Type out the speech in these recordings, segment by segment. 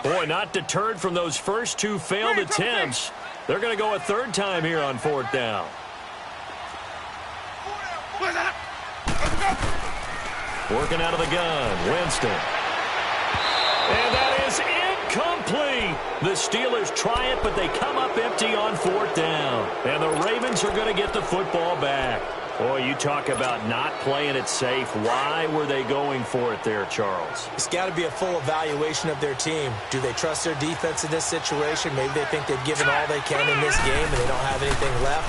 Boy, not deterred from those first two failed attempts. They're going to go a third time here on fourth down. Working out of the gun, Winston. And that is incomplete. The Steelers try it, but they come up empty on fourth down. And the Ravens are going to get the football back. Boy, you talk about not playing it safe. Why were they going for it there, Charles? It's got to be a full evaluation of their team. Do they trust their defense in this situation? Maybe they think they've given all they can in this game and they don't have anything left.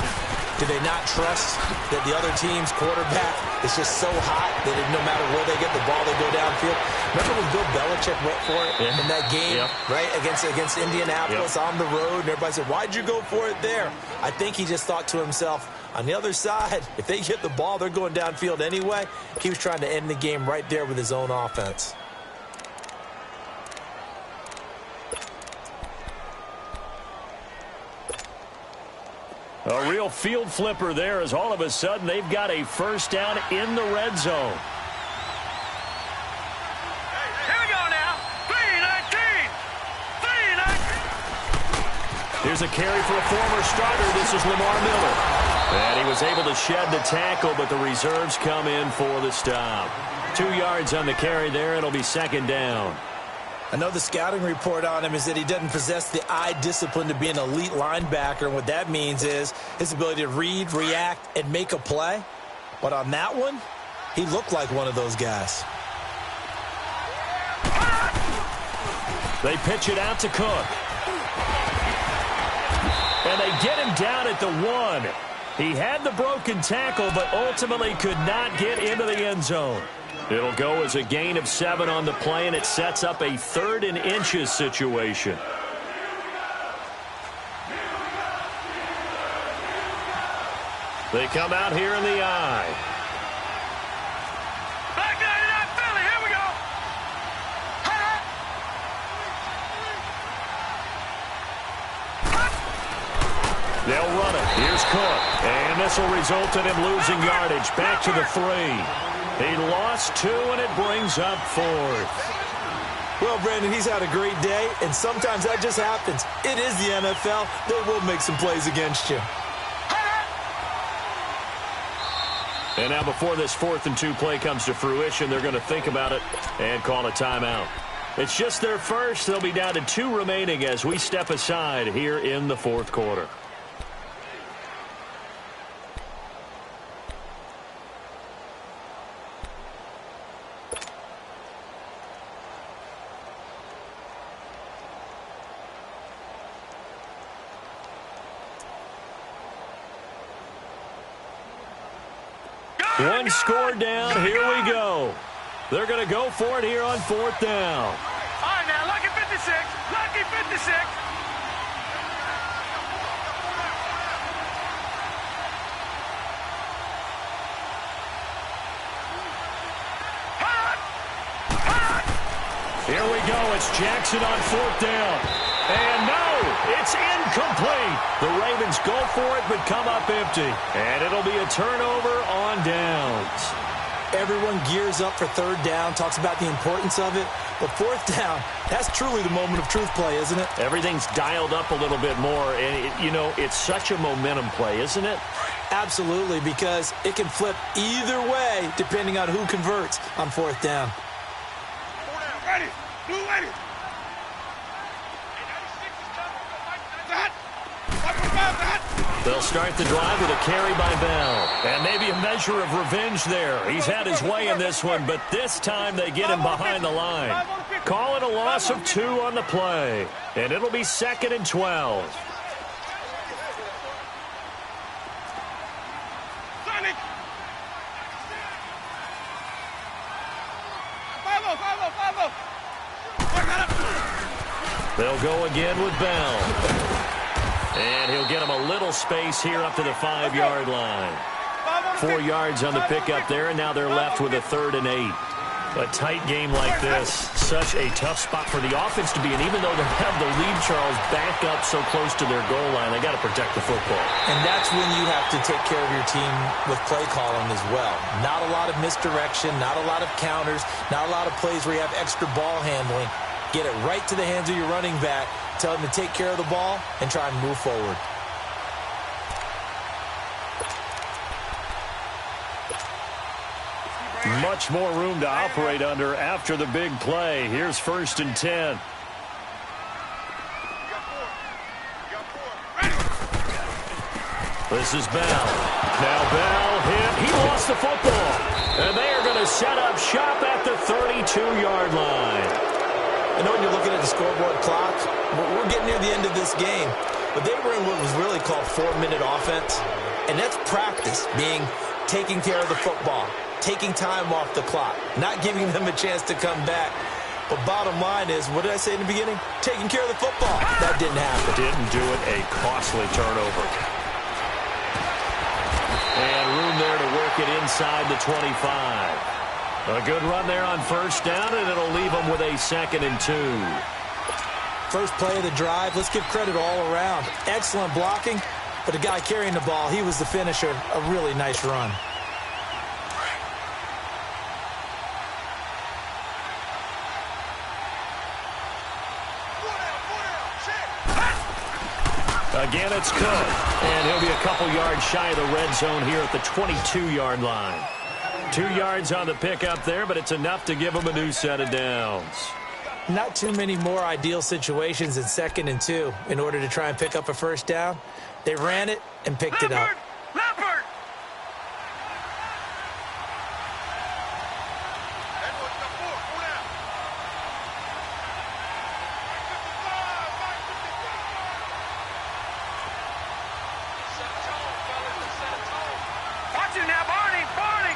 Do they not trust that the other team's quarterback is just so hot that no matter where they get the ball, they go downfield? Remember when Bill Belichick went for it in that game, right, against Indianapolis on the road, and everybody said, why'd you go for it there? I think he just thought to himself, on the other side, if they get the ball, they're going downfield anyway. He was trying to end the game right there with his own offense. A real field flipper there as all of a sudden they've got a first down in the red zone. Here we go now. 3-19. 3-19. Here's a carry for a former starter. This is Lamar Miller. And he was able to shed the tackle, but the reserves come in for the stop. 2 yards on the carry there. It'll be second down. I know the scouting report on him is that he doesn't possess the eye discipline to be an elite linebacker. And what that means is his ability to read, react, and make a play. But on that one, he looked like one of those guys. They pitch it out to Cook. And they get him down at the 1. He had the broken tackle, but ultimately could not get into the end zone. It'll go as a gain of 7 on the play, and it sets up a 3rd and inches situation. They come out here in the eye. Back 99 Philly, here we go. They'll run it. Here's Cook. And this will result in him losing yardage. Back to the 3. He lost 2, and it brings up 4th. Well, Brandon, he's had a great day, and sometimes that just happens. It is the NFL. They will make some plays against you. And now before this 4th and 2 play comes to fruition, they're going to think about it and call a timeout. It's just their first. They'll be down to 2 remaining as we step aside here in the 4th quarter. One score down. Here we go. They're going to go for it here on 4th down. All right, now, lucky 56. Lucky 56. Here we go. It's Jackson on 4th down. And no, it's incomplete. The Ravens go for it, but come up empty. And it'll be a turnover on downs. Everyone gears up for 3rd down, talks about the importance of it. But 4th down, that's truly the moment of truth play, isn't it? Everything's dialed up a little bit more. And, it's such a momentum play, isn't it? Absolutely, because it can flip either way depending on who converts on 4th down. Ready. Blue ready. They'll start the drive with a carry by Bell. And maybe a measure of revenge there. He's had his way in this one, but this time they get him behind the line. Call it a loss of 2 on the play. And it'll be 2nd and 12. They'll go again with Bell. And he'll get him a little space here up to the 5-yard line. 4 yards on the pickup there, and now they're left with a 3rd and 8. A tight game like this, such a tough spot for the offense to be in. Even though they have the lead, Charles, back up so close to their goal line, they got to protect the football. And that's when you have to take care of your team with play calling as well. Not a lot of misdirection, not a lot of counters, not a lot of plays where you have extra ball handling. Get it right to the hands of your running back. Tell him to take care of the ball and try and move forward. Much more room to operate under after the big play. Here's 1st and 10. This is Bell. Now Bell hit. He lost the football. And they are going to set up shop at the 32-yard line. I know when you're looking at the scoreboard clock, we're getting near the end of this game. But they were in what was really called 4-minute offense. And that's practice, being taking care of the football, taking time off the clock, not giving them a chance to come back. But bottom line is, what did I say in the beginning? Taking care of the football. That didn't happen. Didn't do it. A costly turnover. And room there to work it inside the 25. A good run there on 1st down, and it'll leave them with a 2nd and 2. First play of the drive, let's give credit all around. Excellent blocking, but the guy carrying the ball, he was the finisher. A really nice run. Again, it's Cook. And he'll be a couple yards shy of the red zone here at the 22-yard line. 2 yards on the pickup there, but it's enough to give him a new set of downs. Not too many more ideal situations in 2nd and 2 in order to try and pick up a 1st down. They ran it and picked it up. Leopard! Watch it now, Barney! Barney!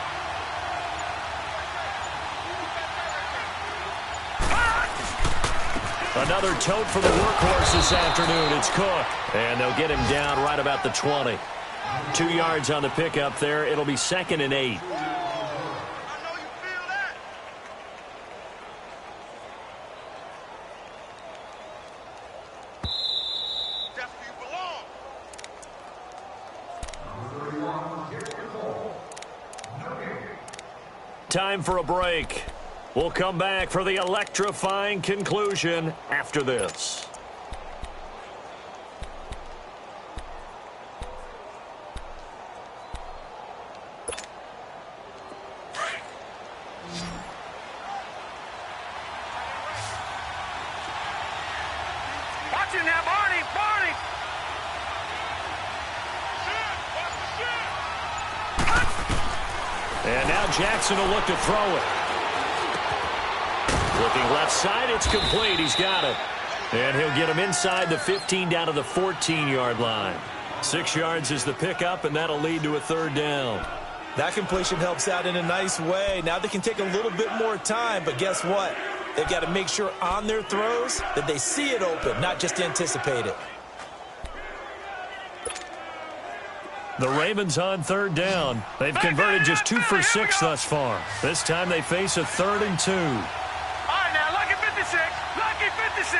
Another tote for the workhorse this afternoon. It's Cook. And they'll get him down right about the 20. 2 yards on the pickup there. It'll be 2nd and 8. Time for a break. We'll come back for the electrifying conclusion after this. Watch it now, Barney! Barney! And now Jackson will look to throw it. Looking left side, it's complete. He's got it. And he'll get him inside the 15 down to the 14-yard line. 6 yards is the pickup, and that'll lead to a 3rd down. That completion helps out in a nice way. Now they can take a little bit more time, but guess what? They've got to make sure on their throws that they see it open, not just anticipate it. The Ravens on 3rd down. They've converted just 2 for 6 thus far. This time they face a 3rd and 2. All right, now, lucky 56. Lucky 56.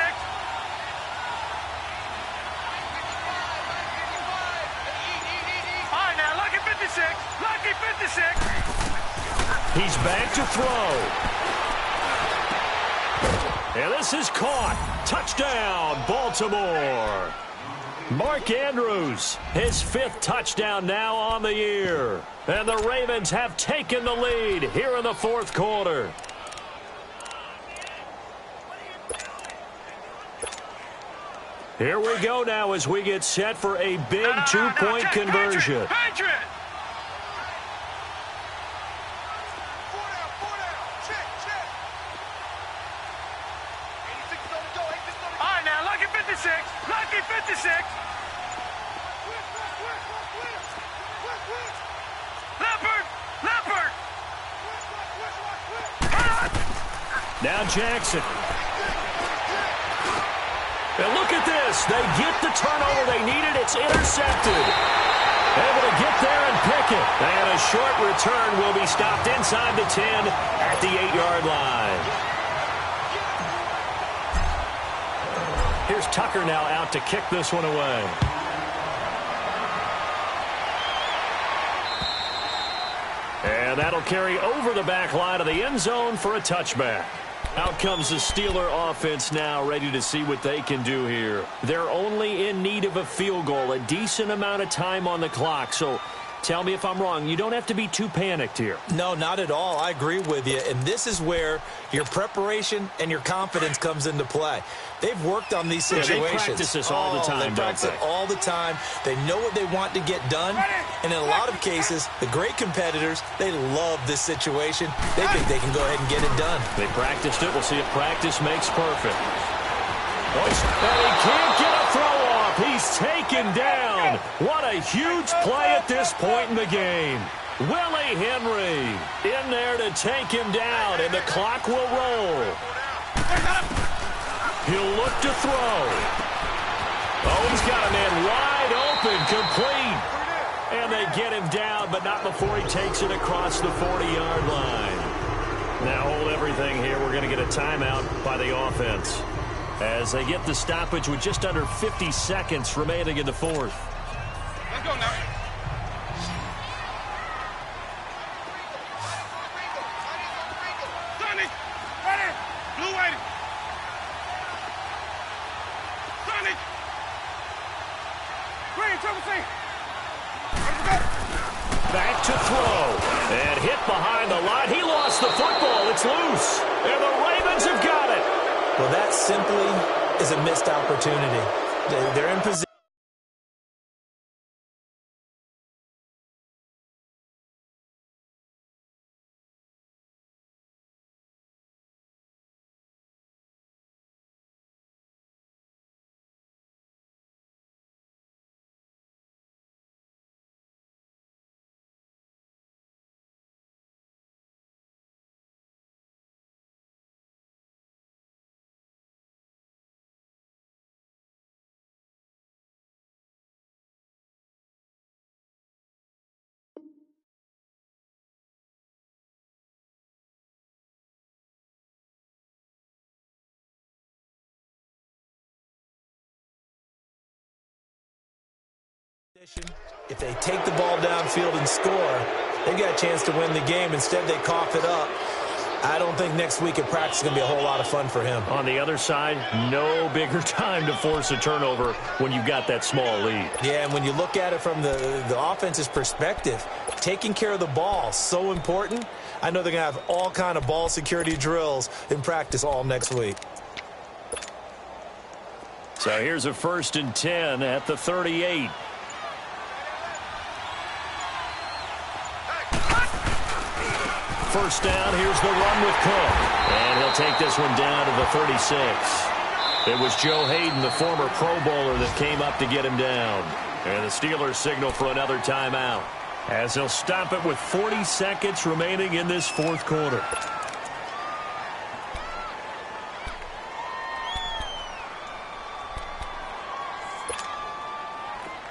All right, now, lucky 56. Lucky 56. He's back to throw. And this is caught. Touchdown, Baltimore. Mark Andrews, his 5th touchdown now on the year. And the Ravens have taken the lead here in the 4th quarter. Here we go now as we get set for a big 2-point conversion. Lucky 56. Leopard. Now Jackson. And look at this. They get the turnover they needed. It's intercepted. Able to get there and pick it. And a short return will be stopped inside the 10 at the 8-yard line. Here's Tucker now out to kick this one away. And that'll carry over the back line of the end zone for a touchback. Out comes the Steeler offense now, ready to see what they can do here. They're only in need of a field goal, a decent amount of time on the clock. So tell me if I'm wrong. You don't have to be too panicked here. No, not at all. I agree with you. And this is where your preparation and your confidence comes into play. They've worked on these situations. Yeah, they practice this all the time, They practice it all the time. They know what they want to get done. And in a lot of cases, the great competitors, they love this situation. They think they can go ahead and get it done. They practiced it. We'll see if practice makes perfect. And he can't get a throw off. He's taken down. What a huge play at this point in the game. Willie Henry in there to take him down, and the clock will roll. He'll look to throw. Oh, he's got a man wide open, complete. And they get him down, but not before he takes it across the 40-yard line. Now hold everything here. We're going to get a timeout by the offense as they get the stoppage with just under 50 seconds remaining in the fourth. Let's go now. Sonny, ready. Blue waiting. Sonny. Green, triple C. Back to throw. And hit behind the line. He lost the football. It's loose. And the Ravens have got it. Well, that simply is a missed opportunity. They're in position. If they take the ball downfield and score, they've got a chance to win the game. Instead, they cough it up. I don't think next week at practice is going to be a whole lot of fun for him. On the other side, no bigger time to force a turnover when you've got that small lead. Yeah, and when you look at it from the offense's perspective, taking care of the ball, so important. I know they're going to have all kind of ball security drills in practice all next week. So here's a 1st and 10 at the 38. First down, here's the run with Cook. And he'll take this one down to the 36. It was Joe Hayden, the former Pro Bowler, that came up to get him down. And the Steelers signal for another timeout, as he'll stop it with 40 seconds remaining in this fourth quarter.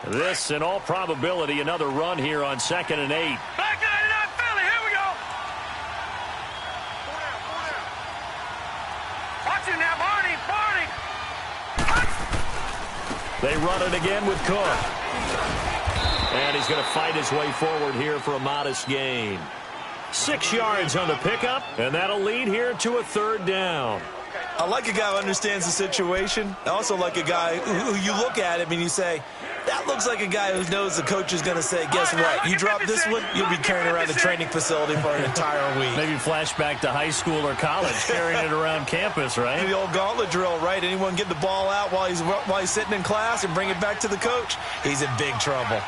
This, in all probability, another run here on 2nd and 8. Back to 89 Philly. Here we go. Watch it now, Barney. They run it again with Cook. And he's going to fight his way forward here for a modest gain. 6 yards on the pickup, and that'll lead here to a 3rd down. I like a guy who understands the situation. I also like a guy who you look at him and you say, that looks like a guy who knows the coach is going to say, guess what? You drop this one, you'll be carrying around the training facility for an entire week. Maybe flashback to high school or college, carrying it around campus, right? The old gauntlet drill, right? Anyone get the ball out while he's sitting in class and bring it back to the coach? He's in big trouble.